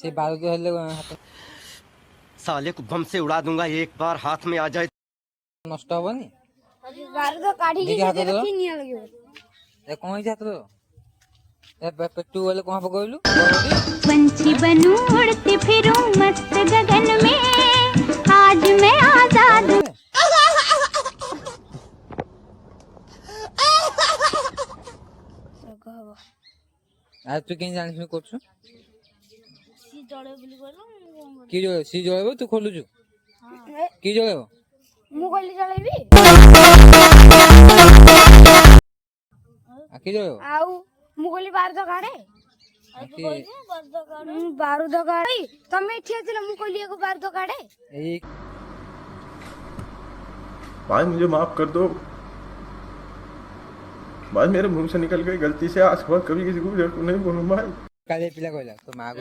से बारूद हेले साले को बम से उड़ा दूंगा एक बार हाथ में आ जाए। नष्ट हबनी बारूद काढी के रखी निया लगियो ए कोन जात रो ए पेट्टू वाले कहां पे गइलु पंछी बनूं उड़ती फिरूं मस्त गगन में आज मैं आजाद हूं। आज तू केन जानिस में करछु सी जळे बोली कहलो की जो सी जळेबो तू खोलुछु की जळेबो मु कहली जळेबी आ की जळेबो आउ मु कहली बारूद काढे बारूद काढी तमे ठिया थिला मु कहली एको बारूद काढे एक भाई मुझे माफ कर दो भाई, मेरे मुंह से निकल गई गलती से। आज के बाद कभी किसी को नहीं बोलूं भाई। काले पिला कहला तो मां